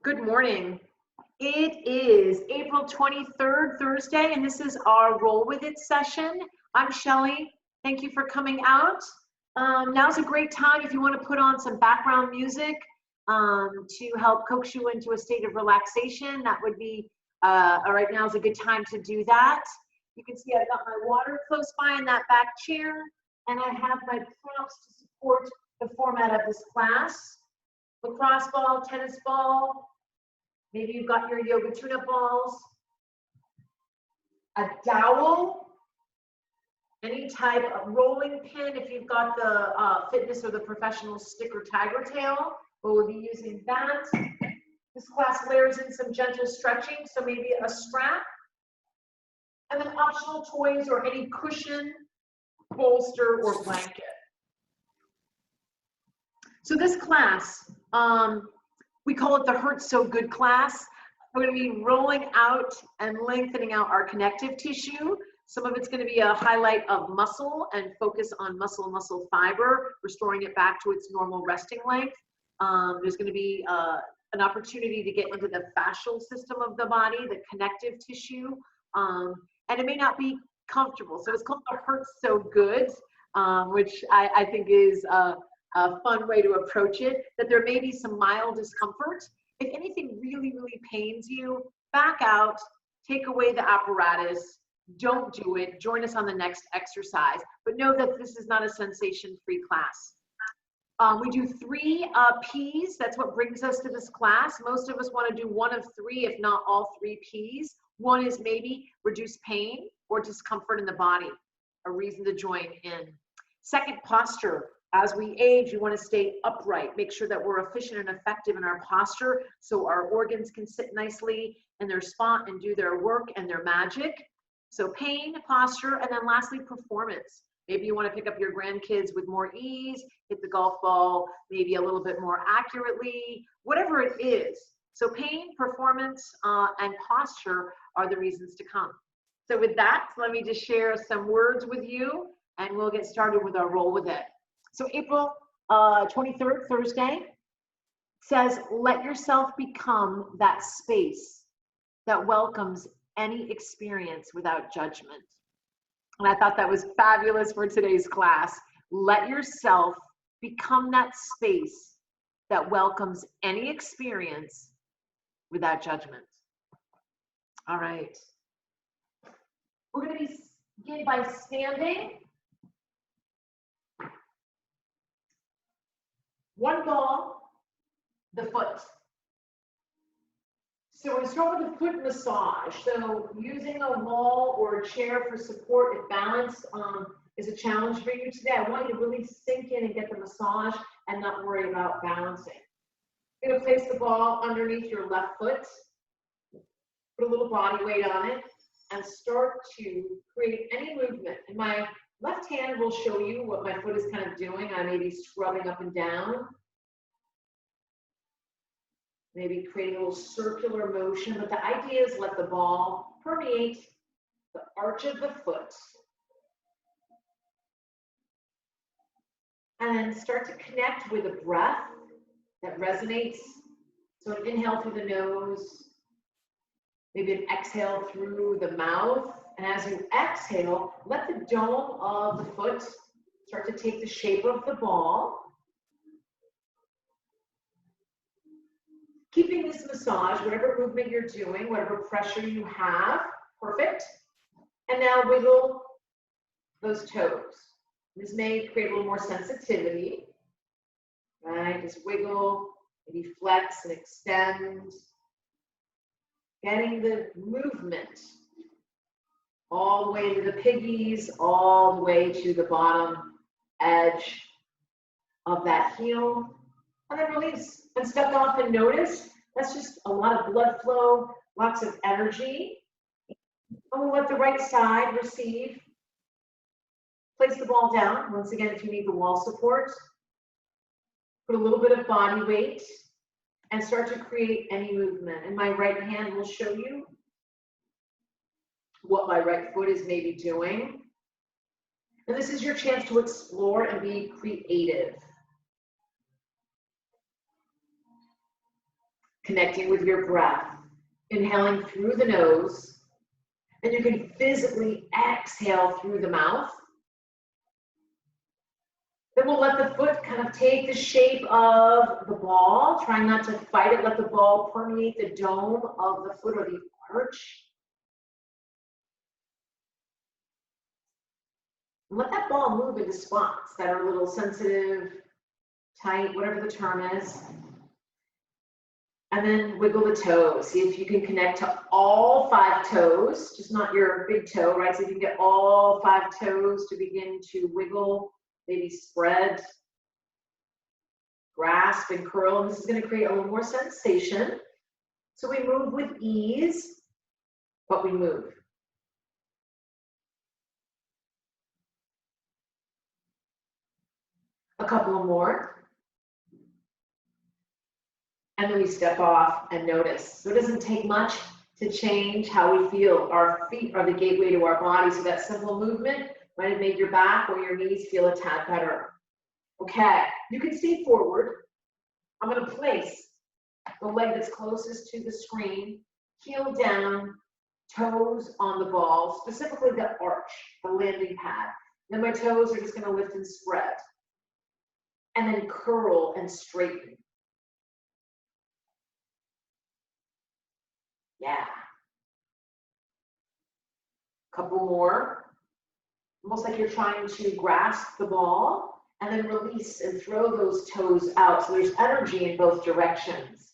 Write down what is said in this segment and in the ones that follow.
Good morning. It is April 23rd, Thursday, and this is our Roll With It session. I'm Shelly. Thank you for coming out. Now's a great time if you want to put on some background music to help coax you into a state of relaxation. That would be, right now is a good time to do that. You can see I've got my water close by in that back chair, and I have my props to support the format of this class. Lacrosse ball, tennis ball, maybe you've got your yoga tune-up balls, a dowel, any type of rolling pin if you've got the fitness or the professional stick or tiger tail, we'll be using that. This class layers in some gentle stretching, so maybe a strap, and then optional toys or any cushion, bolster, or blanket. So this class, we call it the Hurt So Good class. We're going to be rolling out and lengthening out our connective tissue. Some of it's going to be a highlight of muscle and focus on muscle fiber, restoring it back to its normal resting length. There's going to be an opportunity to get into the fascial system of the body, the connective tissue, and it may not be comfortable. So it's called the Hurt So Good, which I think is a fun way to approach it, that there may be some mild discomfort. If anything really pains you, back out, take away the apparatus, don't do it, join us on the next exercise, but know that this is not a sensation-free class. We do 3 P's, that's what brings us to this class. Most of us want to do one of 3, if not all 3 P's. One is maybe reduce pain or discomfort in the body, a reason to join in. Second, posture. As we age, you want to stay upright. Make sure that we're efficient and effective in our posture so our organs can sit nicely in their spot and do their work and their magic. So pain, posture, and then lastly, performance. Maybe you want to pick up your grandkids with more ease, hit the golf ball maybe a little bit more accurately, whatever it is. So pain, performance, and posture are the reasons to come. So with that, let me just share some words with you, and we'll get started with our Roll With It. So April 23rd, Thursday, says, let yourself become that space that welcomes any experience without judgment. And I thought that was fabulous for today's class. Let yourself become that space that welcomes any experience without judgment. All right. We're going to begin by standing. One ball, the foot. So we start with a foot massage. So using a wall or a chair for support if balance is a challenge for you today, I want you to really sink in and get the massage and not worry about balancing. You're going to place the ball underneath your left foot, put a little body weight on it, and start to create any movement. And my left hand will show you what my foot is kind of doing. I may be scrubbing up and down, maybe creating a little circular motion, but the idea is let the ball permeate the arch of the foot. And start to connect with a breath that resonates. So an inhale through the nose, maybe an exhale through the mouth. And as you exhale, let the dome of the foot start to take the shape of the ball. Keeping this massage, whatever movement you're doing, whatever pressure you have, perfect. And now wiggle those toes. This may create a little more sensitivity, right? Just wiggle, maybe flex and extend. Getting the movement all the way to the piggies, all the way to the bottom edge of that heel. And then release and step off and notice. That's just a lot of blood flow, lots of energy. And we'll let the right side receive. Place the ball down. Once again, if you need the wall support, put a little bit of body weight and start to create any movement. And my right hand will show you what my right foot is maybe doing. And this is your chance to explore and be creative. Connecting with your breath, inhaling through the nose, and you can physically exhale through the mouth. Then we'll let the foot kind of take the shape of the ball, trying not to fight it. Let the ball permeate the dome of the foot or the arch. And let that ball move into spots that are a little sensitive, tight, whatever the term is. And then wiggle the toes. See if you can connect to all 5 toes, just not your big toe, right? So if you can get all 5 toes to begin to wiggle, maybe spread, grasp, and curl. And this is going to create a little more sensation. So we move with ease, but we move. A couple more. And then we step off and notice. So it doesn't take much to change how we feel. Our feet are the gateway to our body. So that simple movement might have made your back or your knees feel a tad better. Okay, you can stay forward. I'm going to place the leg that's closest to the screen, heel down, toes on the ball, specifically the arch, the landing pad. Then my toes are just going to lift and spread. And then curl and straighten. Yeah. Couple more. Almost like you're trying to grasp the ball and then release and throw those toes out. So there's energy in both directions.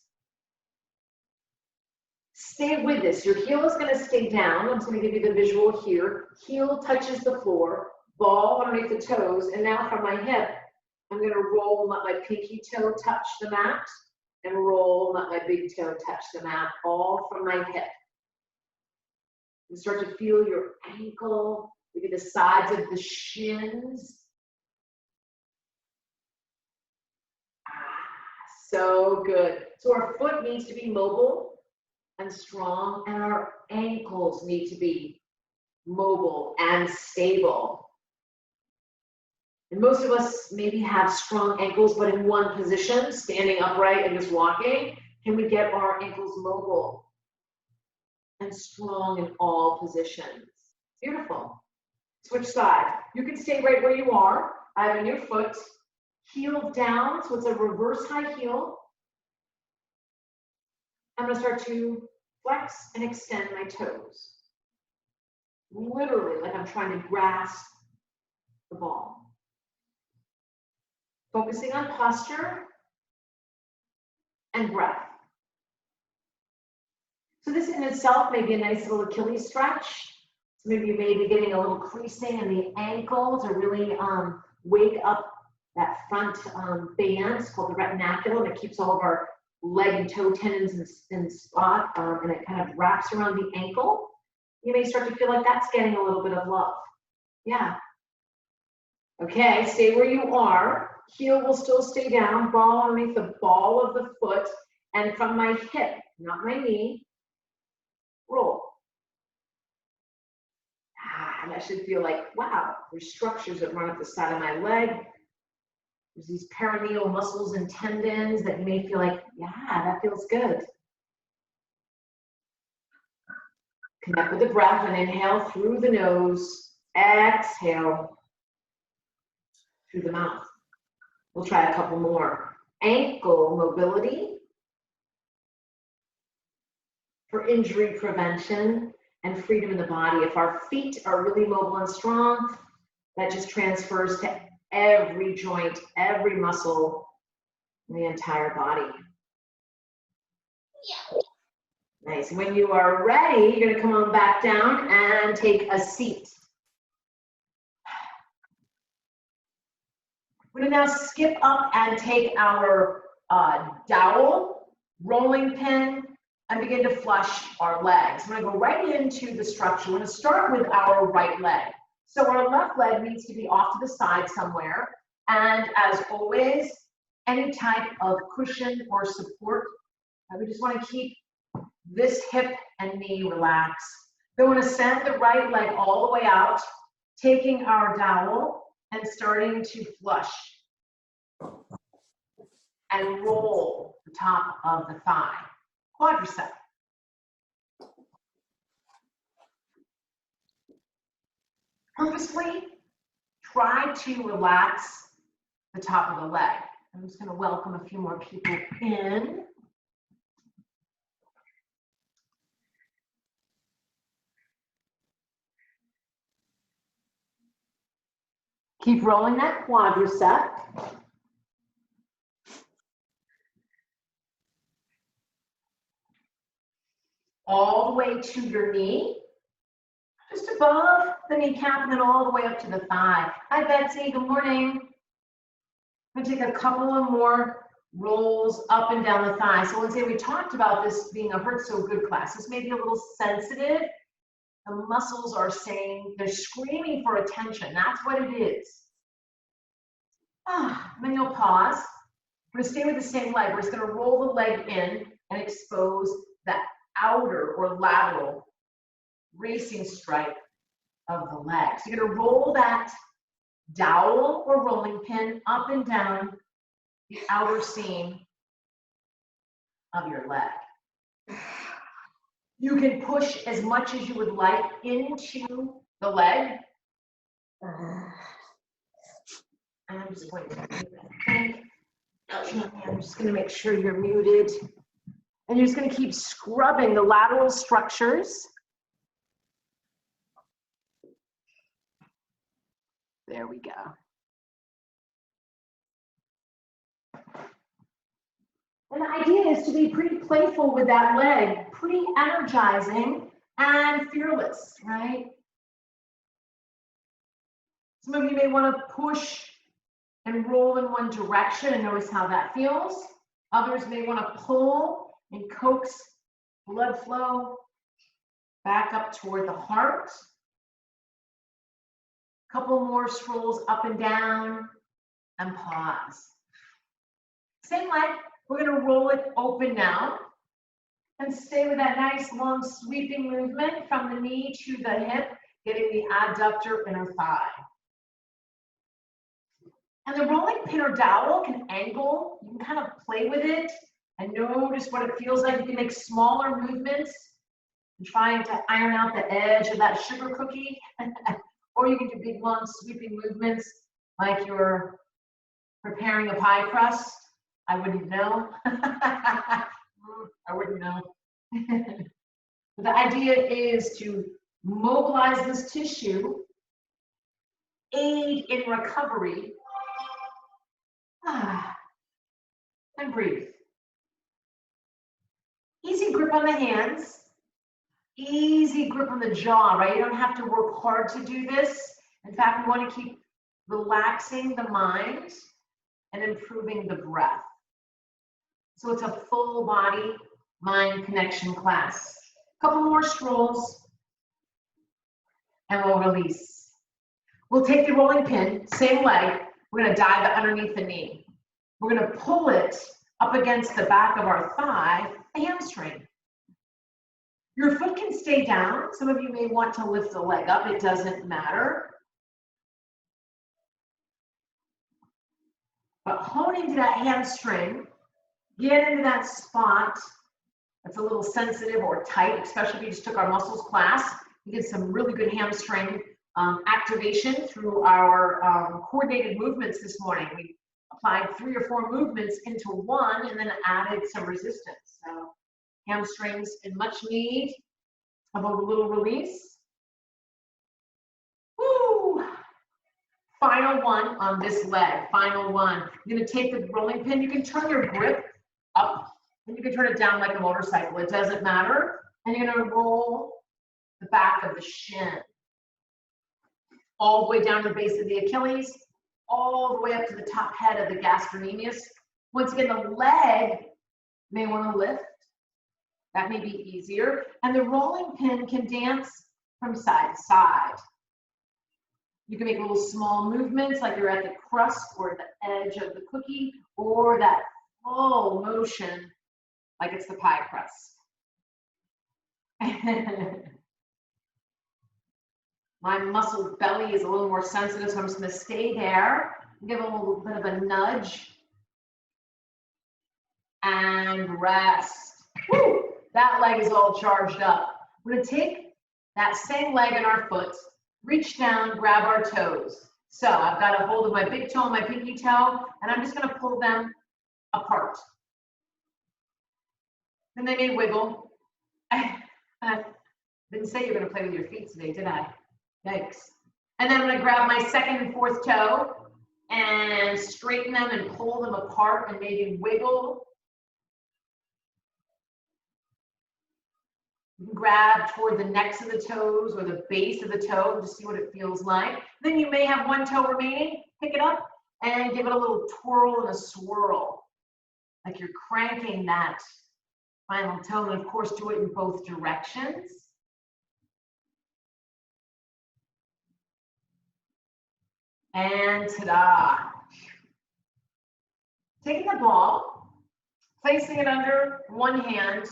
Stay with this. Your heel is going to stay down. I'm just going to give you the visual here. Heel touches the floor, ball underneath the toes, and now from my hip, I'm going to roll and let my pinky toe touch the mat, and roll and let my big toe touch the mat, all from my hip. You start to feel your ankle, maybe the sides of the shins. So good. So our foot needs to be mobile and strong, and our ankles need to be mobile and stable. And most of us maybe have strong ankles, but in one position, standing upright and just walking. Can we get our ankles mobile and strong in all positions? Beautiful. Switch sides. You can stay right where you are. I have a new foot, heel down, so it's a reverse high heel. I'm going to start to flex and extend my toes. Literally, like I'm trying to grasp the ball. Focusing on posture and breath. So this in itself may be a nice little Achilles stretch. So maybe you may be getting a little creasing in the ankle to really wake up that front band. It's called the retinaculum. It keeps all of our leg and toe tendons in spot, and it kind of wraps around the ankle. You may start to feel like that's getting a little bit of love. Yeah. Okay, stay where you are. Heel will still stay down, ball underneath the ball of the foot, and from my hip, not my knee, roll. And that should feel like, wow, there's structures that run up the side of my leg. There's these perineal muscles and tendons that you may feel like, yeah, that feels good. Connect with the breath and inhale through the nose, exhale through the mouth. We'll try a couple more. Ankle mobility for injury prevention and freedom in the body. If our feet are really mobile and strong, that just transfers to every joint, every muscle in the entire body. Yeah. Nice. When you are ready, you're going to come on back down and take a seat. We're going to now skip up and take our dowel, rolling pin, and begin to flush our legs. We're going to go right into the structure. We're going to start with our right leg. So our left leg needs to be off to the side somewhere. And as always, any type of cushion or support. We just want to keep this hip and knee relaxed. Then we're going to send the right leg all the way out, taking our dowel and starting to flush and roll the top of the thigh. quadricep. Purposefully try to relax the top of the leg. I'm just going to welcome a few more people in. Keep rolling that quadricep. All the way to your knee, just above the kneecap, and then all the way up to the thigh. Hi, Betsy. Good morning. I'm going to take a couple of more rolls up and down the thigh. So let's say we talked about this being a Hurt So Good class. This may be a little sensitive. The muscles are saying, they're screaming for attention. That's what it is. Then you'll pause. We're going to stay with the same leg. We're just going to roll the leg in and expose that outer or lateral racing stripe of the leg. So you're going to roll that dowel or rolling pin up and down the outer seam of your leg. You can push as much as you would like into the leg. I'm just going to do that. I'm just going to make sure you're muted. And you're just going to keep scrubbing the lateral structures. There we go. And the idea is to be pretty playful with that leg, pretty energizing and fearless, right? Some of you may want to push and roll in one direction and notice how that feels. Others may want to pull and coax blood flow back up toward the heart. Couple more strolls up and down and pause. Same leg, we're going to roll it open now and stay with that nice long sweeping movement from the knee to the hip, getting the adductor inner thigh. And the rolling pin or dowel can angle. You can kind of play with it and notice what it feels like. You can make smaller movements and trying to iron out the edge of that sugar cookie. Or you can do big, long, sweeping movements like you're preparing a pie crust. I wouldn't know. I wouldn't know. The idea is to mobilize this tissue, aid in recovery, and breathe. Easy grip on the hands. Easy grip on the jaw, right? You don't have to work hard to do this. In fact, we want to keep relaxing the mind and improving the breath. So it's a full body mind connection class. A couple more strolls and we'll release. We'll take the rolling pin, same leg. We're going to dive it underneath the knee. We're going to pull it up against the back of our thigh, the hamstring. Your foot can stay down. Some of you may want to lift the leg up. It doesn't matter. But hone into that hamstring. Get into that spot that's a little sensitive or tight, especially if you just took our muscles class. We did some really good hamstring activation through our coordinated movements this morning. We applied 3 or 4 movements into one and then added some resistance. So hamstrings in much need of a little release. Woo! Final one on this leg, final one. You're gonna take the rolling pin, you can turn your grip up and you can turn it down like a motorcycle, it doesn't matter. And you're gonna roll the back of the shin all the way down to the base of the Achilles, all the way up to the top head of the gastrocnemius. Once again, the leg may wanna lift. That may be easier. And the rolling pin can dance from side to side. You can make little small movements like you're at the crust or the edge of the cookie, or that full motion like it's the pie crust. My muscle belly is a little more sensitive, so I'm just going to stay there, give a little bit of a nudge, and rest. Woo! That leg is all charged up. We're gonna take that same leg and our foot, reach down, grab our toes. So I've got a hold of my big toe and my pinky toe, and I'm just gonna pull them apart. And they may wiggle. I didn't say you're gonna play with your feet today, did I? Yikes. And then I'm gonna grab my second and fourth toe and straighten them and pull them apart and maybe wiggle. You can grab toward the necks of the toes or the base of the toe to see what it feels like. Then you may have one toe remaining. Pick it up and give it a little twirl and a swirl, like you're cranking that final toe. And of course, do it in both directions. And ta-da! Taking the ball, placing it under one hand,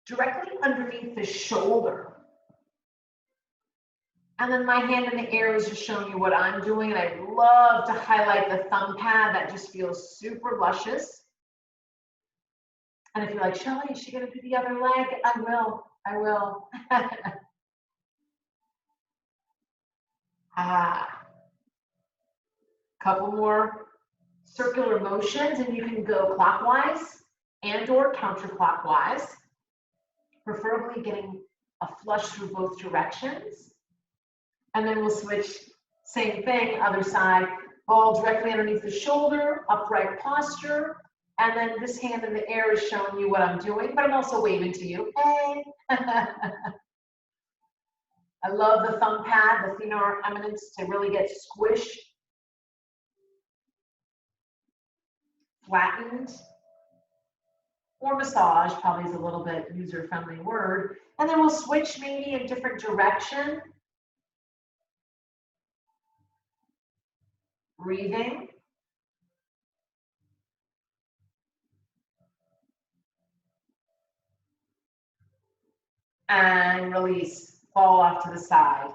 directly underneath the shoulder. And then my hand in the air is just showing you what I'm doing. And I love to highlight the thumb pad. That just feels super luscious. And if you're like, Shelly, is she gonna do the other leg? I will. Couple more circular motions, and you can go clockwise and or counterclockwise, preferably getting a flush through both directions. And then we'll switch, same thing, other side, ball directly underneath the shoulder, upright posture, and then this hand in the air is showing you what I'm doing, but I'm also waving to you. Hey! I love the thumb pad, the thenar eminence to really get squished, flattened, or massage, probably is a little bit user-friendly word. And then we'll switch maybe in different direction. Breathing. And release. Fall off to the side.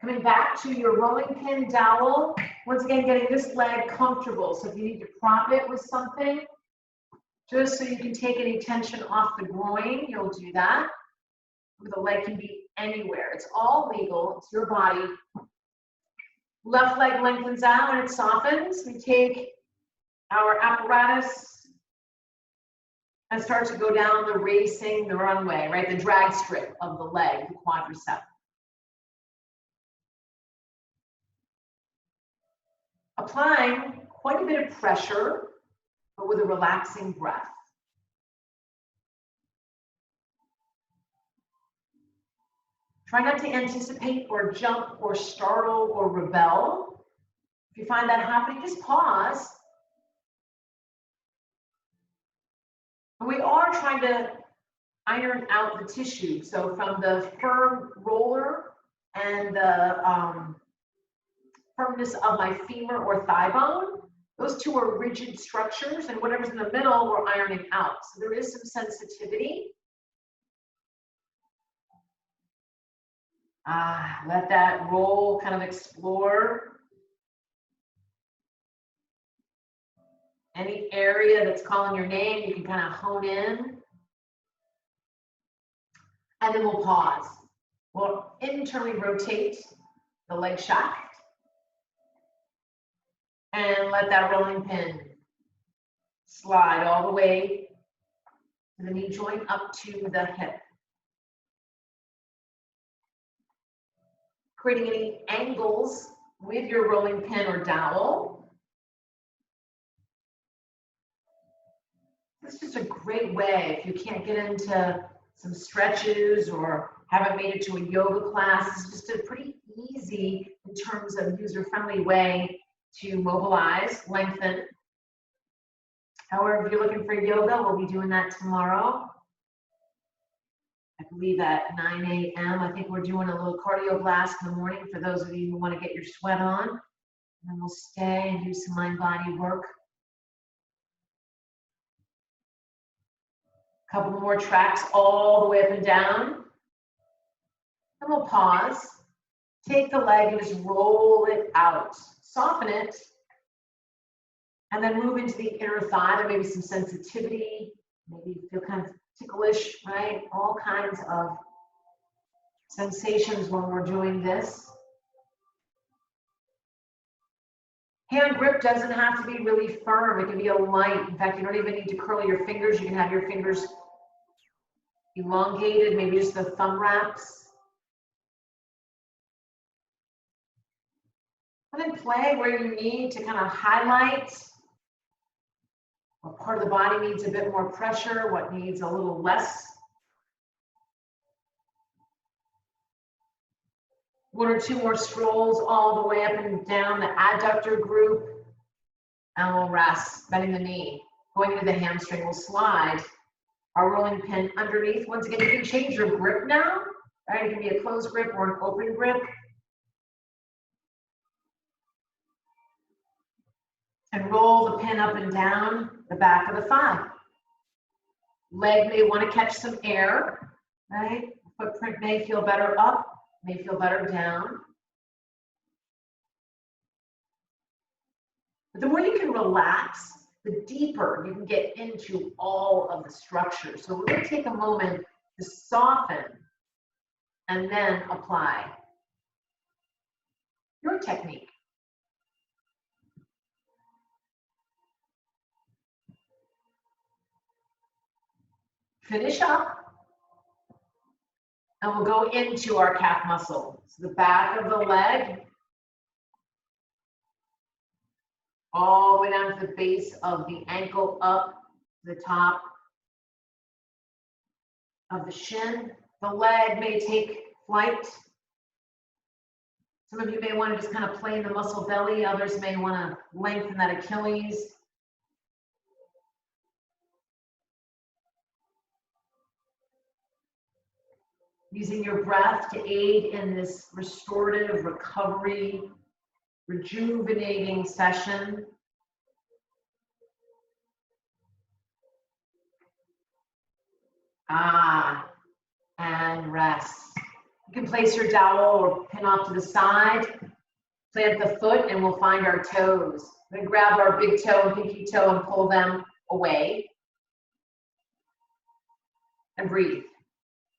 Coming back to your rolling pin dowel. Once again, getting this leg comfortable. So if you need to prop it with something, just so you can take any tension off the groin, you'll do that. The leg can be anywhere. It's all legal. It's your body. Left leg lengthens out and it softens. We take our apparatus and start to go down the runway, right? The drag strip of the leg, the quadricep. Applying quite a bit of pressure, but with a relaxing breath. Try not to anticipate or jump or startle or rebel. If you find that happening, just pause. And we are trying to iron out the tissue. So from the firm roller and the firmness of my femur or thigh bone, those two are rigid structures, and whatever's in the middle, we're ironing out. So there is some sensitivity. Let that roll kind of explore any area that's calling your name. You can kind of hone in. And then we'll pause. We'll internally rotate the leg shaft and let that rolling pin slide all the way to the knee joint up to the hip. Creating any angles with your rolling pin or dowel. This is just a great way if you can't get into some stretches or haven't made it to a yoga class. It's just a pretty easy, in terms of user-friendly way to mobilize, lengthen. However, if you're looking for yoga, we'll be doing that tomorrow. I believe at 9 a.m. I think we're doing a little cardio blast in the morning for those of you who want to get your sweat on. And then we'll stay and do some mind-body work. A couple more tracks all the way up and down. And we'll pause. Take the leg and just roll it out. Soften it. And then move into the inner thigh. There may be some sensitivity. Maybe you feel kind of ticklish, right? All kinds of sensations when we're doing this. Hand grip doesn't have to be really firm. It can be a light. In fact, you don't even need to curl your fingers. You can have your fingers elongated, maybe just the thumb wraps. And then play where you need to kind of highlight what part of the body needs a bit more pressure, what needs a little less. One or two more strolls all the way up and down the adductor group. And we'll rest, bending the knee. Going into the hamstring, we'll slide our rolling pin underneath. Once again, you can change your grip now, right? It can be a closed grip or an open grip. And roll the pin up and down the back of the thigh. Leg may want to catch some air, right? Footprint may feel better up, may feel better down. But the more you can relax, the deeper you can get into all of the structure. So we're going to take a moment to soften and then apply your technique. Finish up, and we'll go into our calf muscle. So the back of the leg, all the way down to the base of the ankle, up to the top of the shin. The leg may take flight. Some of you may want to just kind of play in the muscle belly. Others may want to lengthen that Achilles. Using your breath to aid in this restorative recovery, rejuvenating session. And rest. You can place your dowel or pin off to the side, plant the foot, and we'll find our toes. We're gonna grab our big toe and pinky toe and pull them away. And breathe.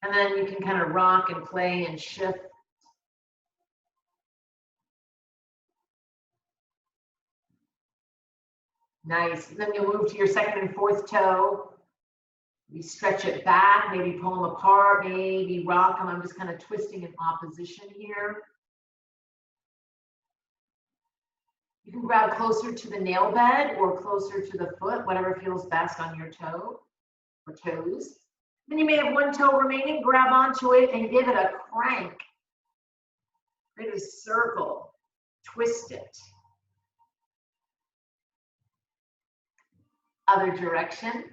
And then you can kind of rock and play and shift. Nice. And then you'll move to your second and fourth toe. You stretch it back, maybe pull them apart, maybe rock them. I'm just kind of twisting in opposition here. You can grab closer to the nail bed or closer to the foot, whatever feels best on your toe or toes. Then you may have one toe remaining, grab onto it and give it a crank. Create a circle, twist it. Other direction.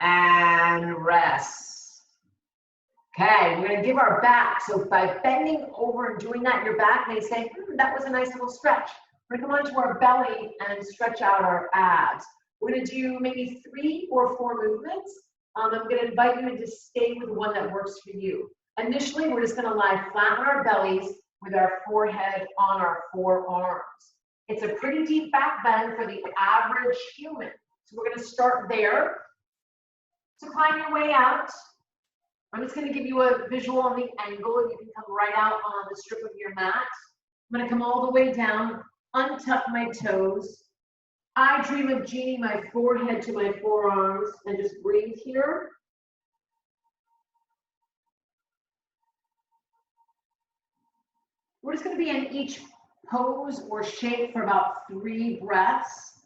And rest. Okay, we're gonna give our back. So by bending over and doing that, your back may say, that was a nice little stretch. We're gonna come onto our belly and stretch out our abs. We're gonna do maybe 3 or 4 movements. I'm gonna invite you to stay with the one that works for you. Initially, we're just gonna lie flat on our bellies with our forehead on our forearms. It's a pretty deep back bend for the average human. So we're gonna start there. So climb your way out. I'm just gonna give you a visual on the angle, and you can come right out on the strip of your mat. I'm gonna come all the way down, untuck my toes. I dream of Jeannie, my forehead to my forearms, and just breathe here. We're just gonna be in each pose or shape for about 3 breaths.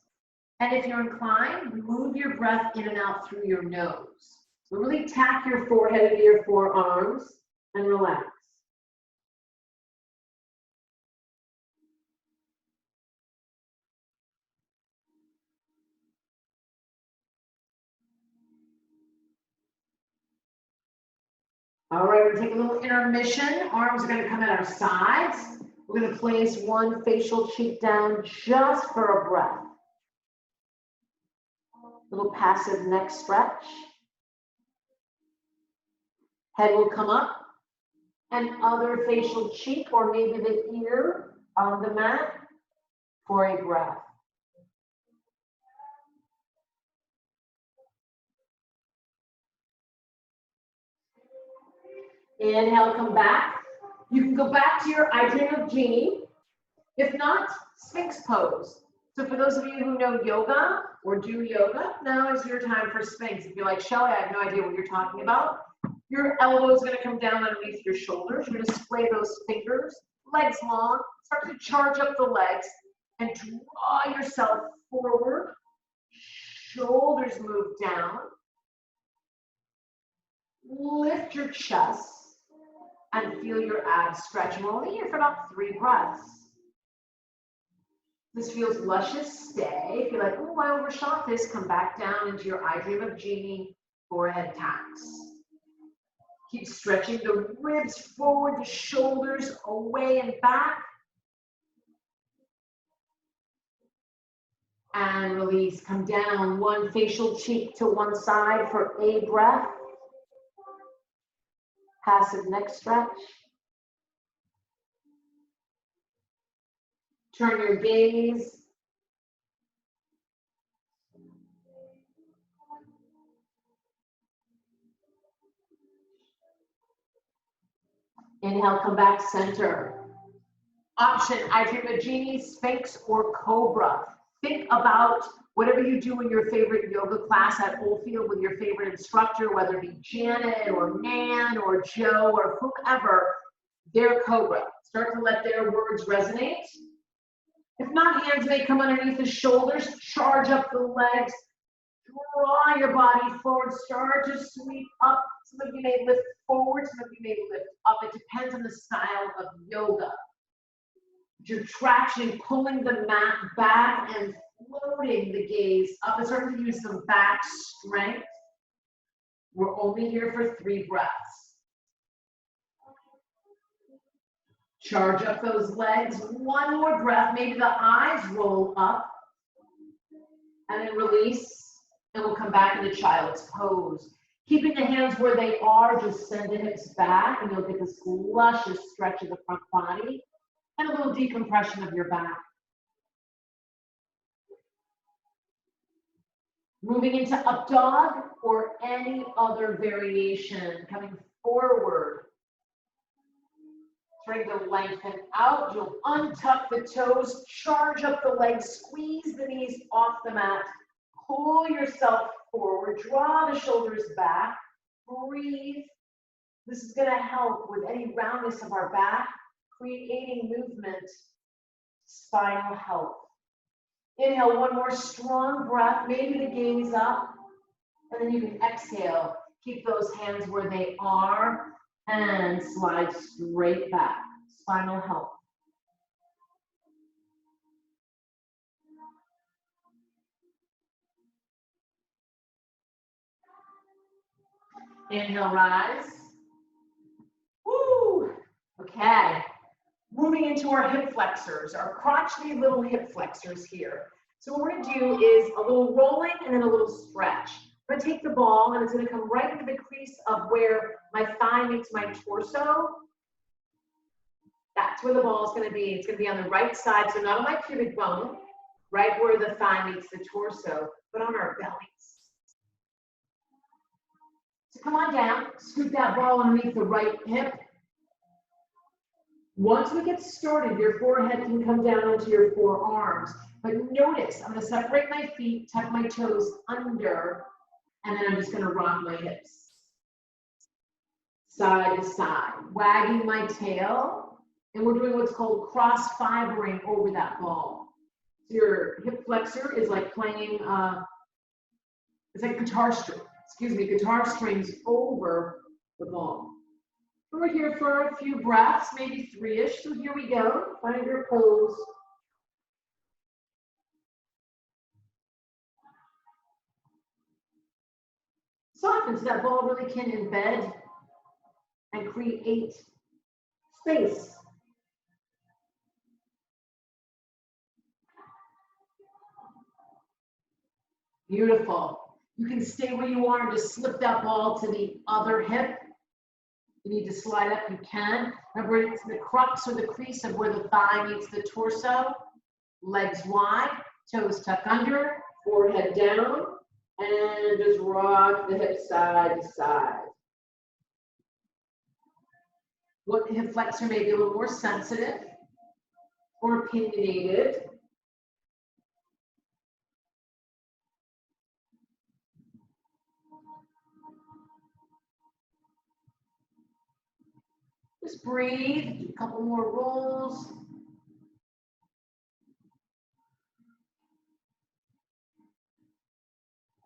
And if you're inclined, move your breath in and out through your nose. So really tack your forehead into your forearms and relax. All right, we're gonna take a little intermission. Arms are gonna come at our sides. We're gonna place one facial cheek down just for a breath. Little passive neck stretch. Head will come up, and other facial cheek or maybe the ear on the mat. for a breath. Inhale, come back. You can go back to your I Dream of Jeannie. If not, Sphinx pose. So for those of you who know yoga or do yoga, now is your time for Sphinx. If you're like, Shelly, I have no idea what you're talking about. Your elbow is going to come down underneath your shoulders. You're going to splay those fingers, legs long. Start to charge up the legs and draw yourself forward. Shoulders move down. Lift your chest and feel your abs stretch. We're only here for about 3 breaths. This feels luscious, stay. If you're like, oh, I overshot this, come back down into your I Dream of Jeannie forehead tax. Keep stretching the ribs forward, the shoulders away and back. And release, come down, one facial cheek to one side for a breath. Passive neck stretch. Turn your gaze. Inhale, come back, center. Option, I Dream of Jeannie, Sphinx, or Cobra. Think about whatever you do in your favorite yoga class at Oldfield with your favorite instructor, whether it be Janet or Nan or Joe or whomever, their Cobra. Start to let their words resonate. If not, hands may come underneath the shoulders, charge up the legs, draw your body forward, start to sweep up. Some of you may lift forward, some of you may lift up. It depends on the style of yoga. You're traction, pulling the mat back and floating the gaze up. And start to use some back strength. We're only here for 3 breaths. Charge up those legs. One more breath. Maybe the eyes roll up. And then release. And we'll come back into child's pose. Keeping the hands where they are, just send the hips back. And you'll get this luscious stretch of the front body. And a little decompression of your back. Moving into up dog or any other variation. Coming forward. Trying to lengthen out. You'll untuck the toes, charge up the legs, squeeze the knees off the mat. Pull yourself forward, draw the shoulders back. Breathe. This is going to help with any roundness of our back, creating movement, spinal health. Inhale, one more strong breath, maybe the gaze up, and then you can exhale. Keep those hands where they are and slide straight back. Spinal health. Inhale, rise. Woo! Okay. Moving into our hip flexors, our crotchety little hip flexors here. So what we're going to do is a little rolling and then a little stretch. I'm going to take the ball and it's going to come right into the crease of where my thigh meets my torso. That's where the ball is going to be. It's going to be on the right side, so not on my pubic bone, right where the thigh meets the torso, but on our bellies. So come on down, scoop that ball underneath the right hip. Once we get started, your forehead can come down into your forearms. But notice, I'm going to separate my feet, tuck my toes under, and then I'm just going to rock my hips. Side to side, wagging my tail, and we're doing what's called cross-fibering over that ball. So your hip flexor is like playing, it's like guitar strings over the ball. We're here for a few breaths, maybe 3-ish, so here we go. Find your pose. Soften so that ball really can embed and create space. Beautiful. You can stay where you are and just slip that ball to the other hip. You need to slide up, you can. Remember, it's the crux or the crease of where the thigh meets the torso. Legs wide, toes tuck under, forehead down, and just rock the hips side to side. What hip flexor may be a little more sensitive or opinionated. Just breathe, do a couple more rolls.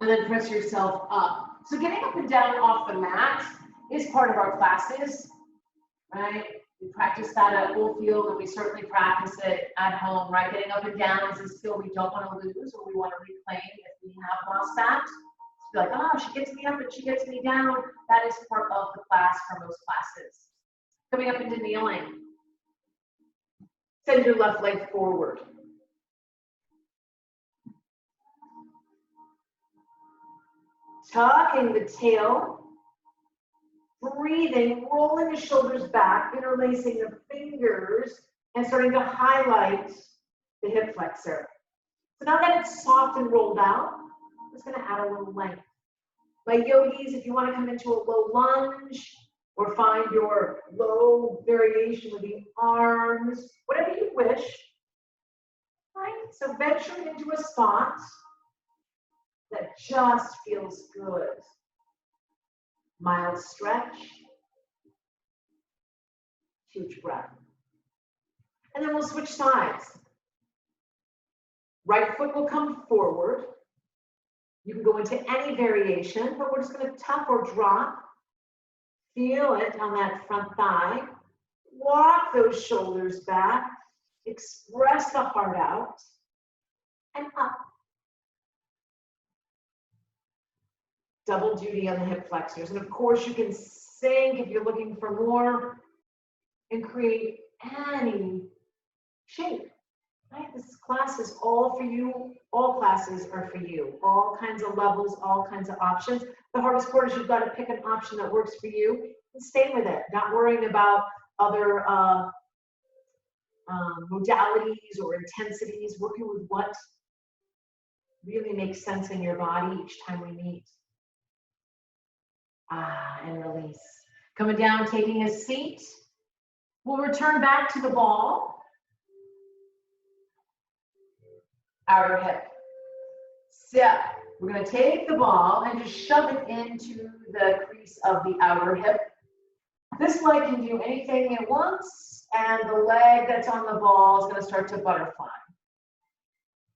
And then press yourself up. So getting up and down off the mat is part of our classes, right? We practice that at full field, and we certainly practice it at home, right? Getting up and down is a skill we don't want to lose or we want to reclaim if we have lost that. Be like, oh, she gets me up and she gets me down. That is part of the class for most classes. Coming up into kneeling. Send your left leg forward. Tucking the tail. Breathing, rolling the shoulders back, interlacing the fingers, and starting to highlight the hip flexor. So now that it's soft and rolled out, I'm just going to add a little length. My yogis, if you want to come into a low lunge or find your low variation with the arms, whatever you wish, right? So venture into a spot that just feels good. Mild stretch, huge breath. And then we'll switch sides. Right foot will come forward. You can go into any variation, but we're just going to tuck or drop. Feel it on that front thigh. Walk those shoulders back. Express the heart out. And up. Double duty on the hip flexors. And of course, you can sink if you're looking for more and create any shape. Right? This class is all for you. All classes are for you. All kinds of levels, all kinds of options. The hardest part is you've got to pick an option that works for you and stay with it. Not worrying about other modalities or intensities. Working with what really makes sense in your body each time we meet. And release. Coming down, taking a seat. We'll return back to the ball. Outer hip. So we're going to take the ball and just shove it into the crease of the outer hip. This leg can do anything it wants, and the leg that's on the ball is going to start to butterfly.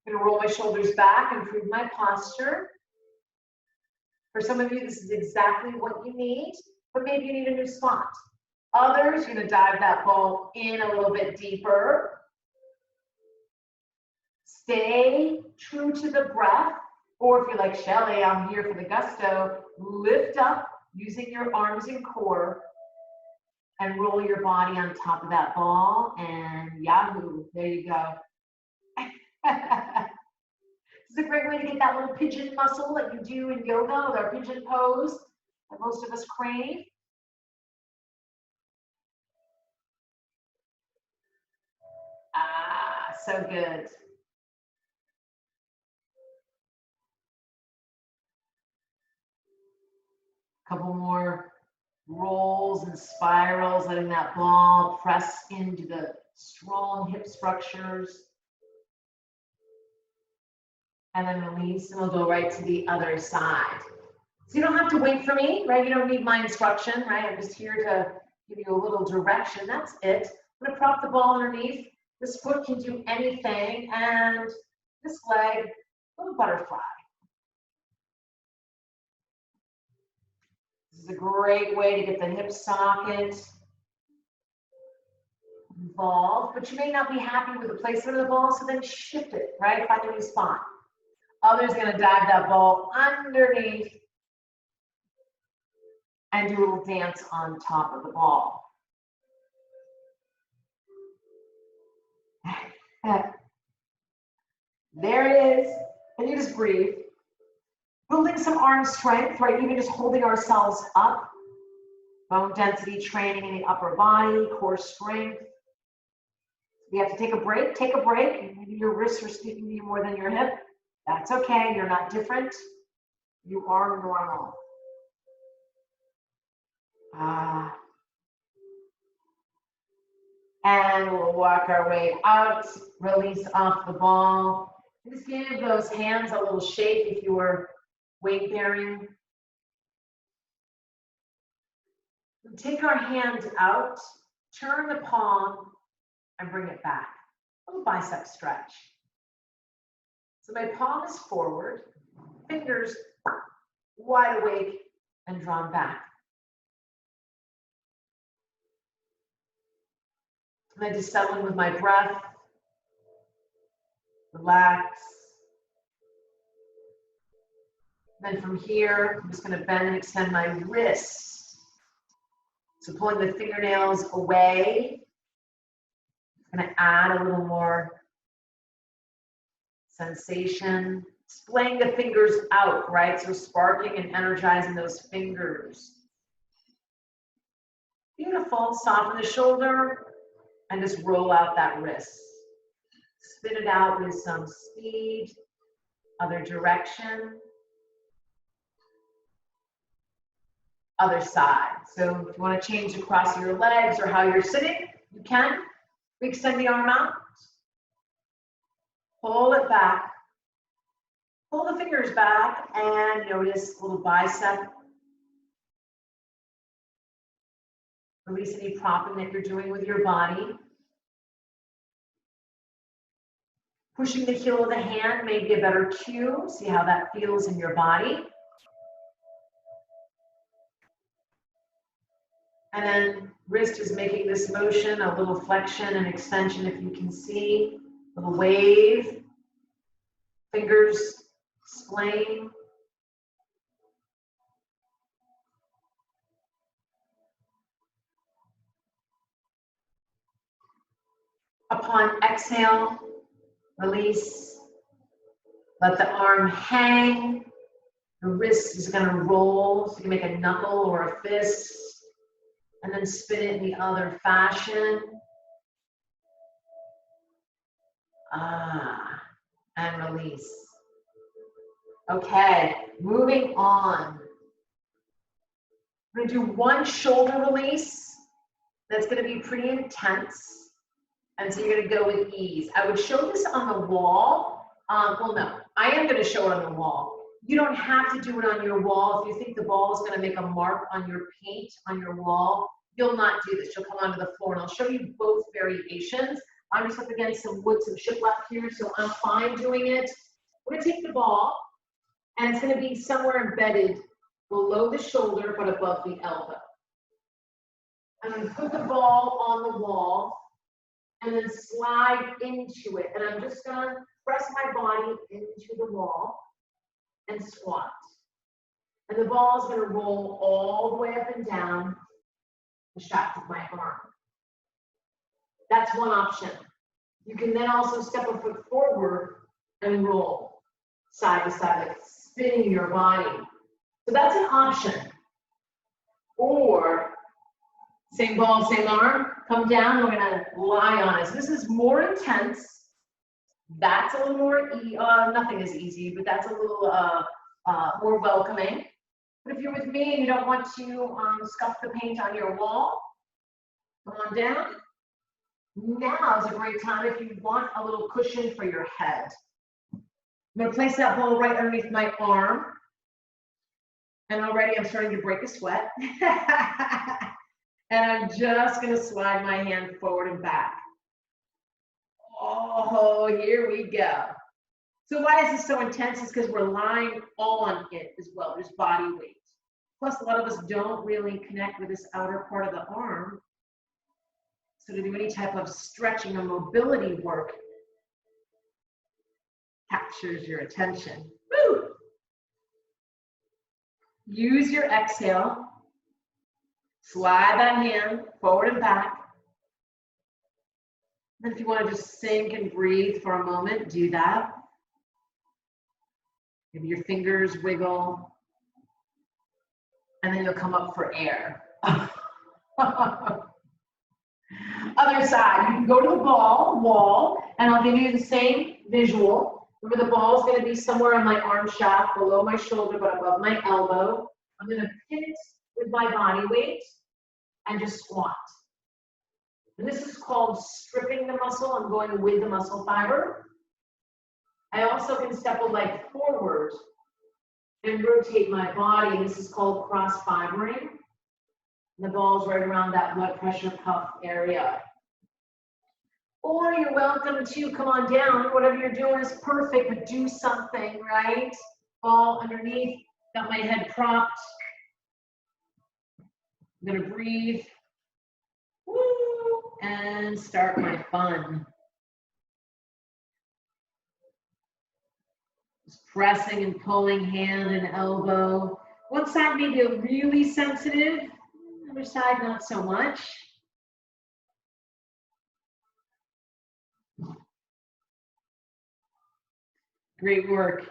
I'm going to roll my shoulders back, improve my posture. For some of you, this is exactly what you need, but maybe you need a new spot. Others, you're going to dive that ball in a little bit deeper. Stay true to the breath, or if you're like Shelly, I'm here for the gusto, lift up using your arms and core and roll your body on top of that ball, and yahoo, there you go. This is a great way to get that little pigeon muscle that you do in yoga with our pigeon pose that most of us crave. So good. Couple more rolls and spirals, letting that ball press into the strong hip structures. And then release, and we'll go right to the other side. So you don't have to wait for me, right? You don't need my instruction, right? I'm just here to give you a little direction. That's it. I'm gonna prop the ball underneath. This foot can do anything, and this leg, a little butterfly. This is a great way to get the hip socket involved, but you may not be happy with the placement of the ball, so then shift it, right? Find a new spot. Others are going to dive that ball underneath and do a little dance on top of the ball. There it is. And you just breathe. Building some arm strength, right? Even just holding ourselves up. Bone density training in the upper body, core strength. You have to take a break, take a break. Maybe your wrists are speaking to you more than your hip. That's okay, you're not different. You are normal. And we'll walk our way out, release off the ball. Just give those hands a little shake if you were weight bearing. Take our hand out, turn the palm, and bring it back. A little bicep stretch. So my palm is forward, fingers wide awake and drawn back. And I just settle in with my breath. Relax. Then from here, I'm just going to bend and extend my wrists. So pulling the fingernails away. I'm going to add a little more sensation. Splaying the fingers out, right? So sparking and energizing those fingers. Beautiful. Soften the shoulder and just roll out that wrist. Spin it out with some speed. Other direction. Other side. So if you want to change across your legs or how you're sitting, you can. Extend the arm out. Pull it back. Pull the fingers back and notice a little bicep. Release any propping that you're doing with your body. Pushing the heel of the hand may be a better cue. See how that feels in your body. And then wrist is making this motion, a little flexion and extension if you can see. A little wave. Fingers splaying. Upon exhale, release. Let the arm hang. The wrist is going to roll. So you can make a knuckle or a fist. And then spin it in the other fashion. And release. Okay, moving on. We're going to do one shoulder release. That's going to be pretty intense. And so you're going to go with ease. I would show this on the wall. Well, no, I am going to show it on the wall. You don't have to do it on your wall. If you think the ball is going to make a mark on your paint on your wall, you'll not do this. You'll come onto the floor, and I'll show you both variations. I'm just up against some wood, some shiplap here, so I'm fine doing it. We're going to take the ball, and it's going to be somewhere embedded below the shoulder, but above the elbow. I'm going to put the ball on the wall, and then slide into it. And I'm just going to press my body into the wall and squat. And the ball is going to roll all the way up and down the shaft of my arm. That's one option. You can then also step a foot forward and roll side to side, like spinning your body. So that's an option. Or same ball, same arm, come down, we're gonna lie on it. So this is more intense. That's a little more, nothing is easy, but that's a little more welcoming. But if you're with me and you don't want to scuff the paint on your wall, come on down. Now is a great time if you want a little cushion for your head. I'm gonna place that ball right underneath my arm. And already I'm starting to break a sweat. And I'm just gonna slide my hand forward and back. Oh, here we go. So why is this so intense? It's because we're lying on it as well. There's body weight. Plus, a lot of us don't really connect with this outer part of the arm. So to do any type of stretching or mobility work captures your attention. Woo! Use your exhale. Slide that hand forward and back. And if you want to just sink and breathe for a moment, do that. Maybe your fingers wiggle. And then you'll come up for air. Other side, you can go to the wall, and I'll give you the same visual. Remember, the ball is going to be somewhere on my arm shaft, below my shoulder, but above my elbow. I'm going to pin it with my body weight and just squat. And this is called stripping the muscle. I'm going with the muscle fiber. I also can step a leg forward and rotate my body. This is called cross-fibering. The ball's right around that blood pressure cuff area. Or you're welcome to come on down. Whatever you're doing is perfect, but do something, right? Ball underneath, got my head propped. I'm gonna breathe. Woo, and start my fun. Just pressing and pulling hand and elbow. One side may be really sensitive, other side not so much. Great work.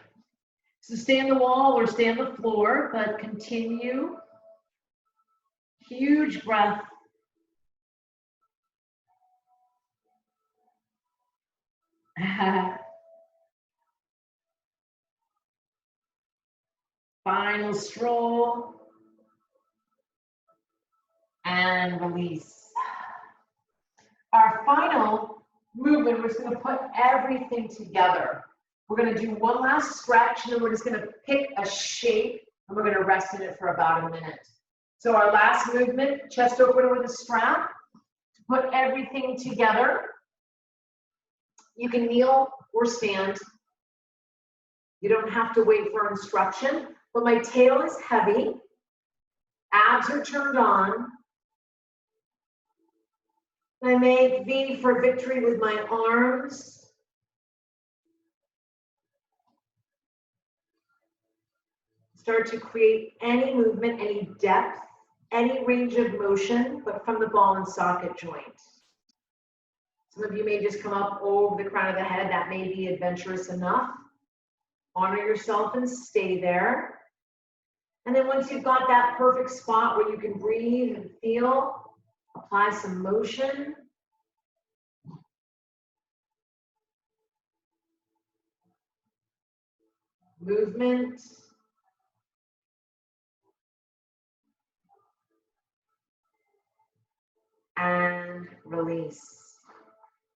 So stay on the wall or stay on the floor, but continue. Huge breath. Final stroll. And release. Our final movement, we're just going to put everything together. We're going to do one last stretch, and then we're just going to pick a shape, and we're going to rest in it for about a minute. So our last movement, chest opener with a strap, to put everything together. You can kneel or stand. You don't have to wait for instruction, but my tail is heavy. Abs are turned on. I make V for victory with my arms. Start to create any movement, any depth, any range of motion, but from the ball and socket joint. Some of you may just come up over the crown of the head. That may be adventurous enough. Honor yourself and stay there. And then once you've got that perfect spot where you can breathe and feel, apply some motion. Movement. And release.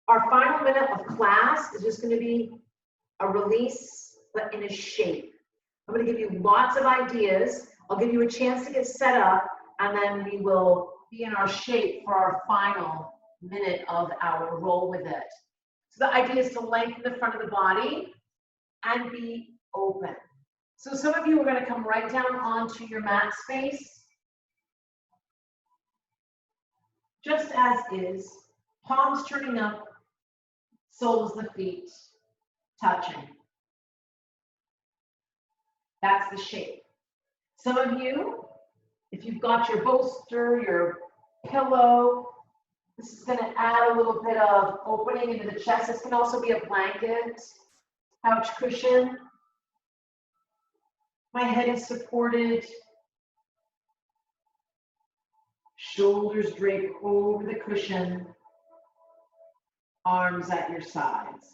Our final minute of class is just going to be a release, but in a shape. I'm going to give you lots of ideas. I'll give you a chance to get set up, and then we will be in our shape for our final minute of our roll with it. So the idea is to lengthen the front of the body and be open. So some of you are going to come right down onto your mat space. Just as is, palms turning up, soles of the feet touching. That's the shape. Some of you, if you've got your bolster, your pillow, this is going to add a little bit of opening into the chest. This can also be a blanket, couch cushion. My head is supported. Shoulders drape over the cushion. Arms at your sides.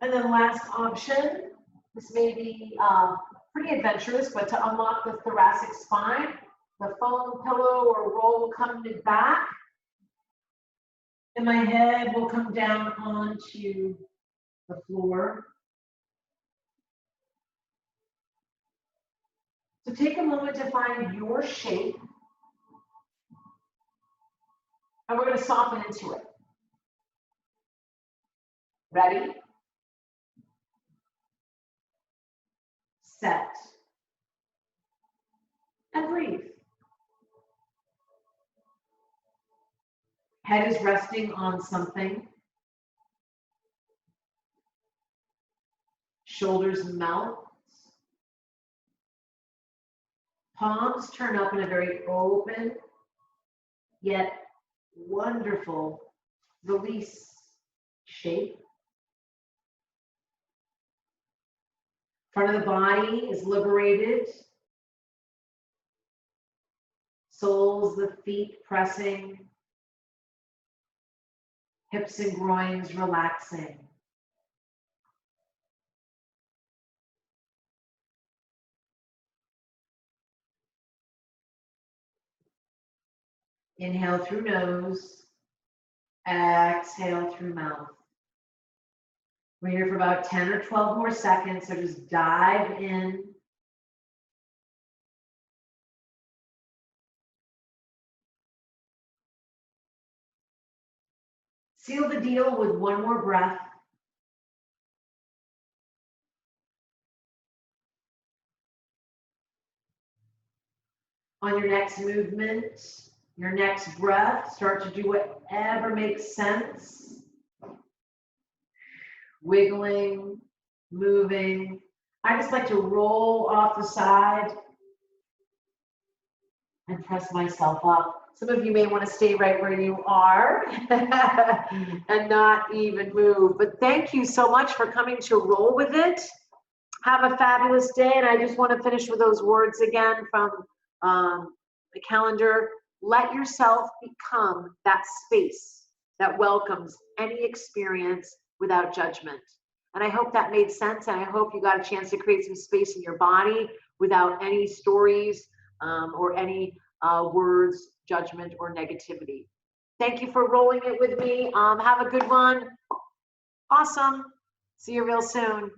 And then last option, this may be pretty adventurous, but to unlock the thoracic spine, the foam pillow or roll will come to back, and my head will come down onto the floor. So take a moment to find your shape, and we're going to soften into it. Ready? Set. And breathe. Head is resting on something. Shoulders melt. Palms turn up in a very open, yet wonderful release shape. Front of the body is liberated. Soles of the feet pressing. Hips and groins relaxing. Inhale through nose, exhale through mouth. We're here for about 10 or 12 more seconds, so just dive in. Seal the deal with one more breath. On your next movement, your next breath, start to do whatever makes sense. Wiggling, moving. I just like to roll off the side and press myself up. Some of you may want to stay right where you are and not even move. But thank you so much for coming to roll with it. Have a fabulous day. And I just want to finish with those words again from the calendar. Let yourself become that space that welcomes any experience without judgment. And I hope that made sense. And I hope you got a chance to create some space in your body without any stories or any words, judgment, or negativity. Thank you for rolling it with me. Have a good one. Awesome. See you real soon.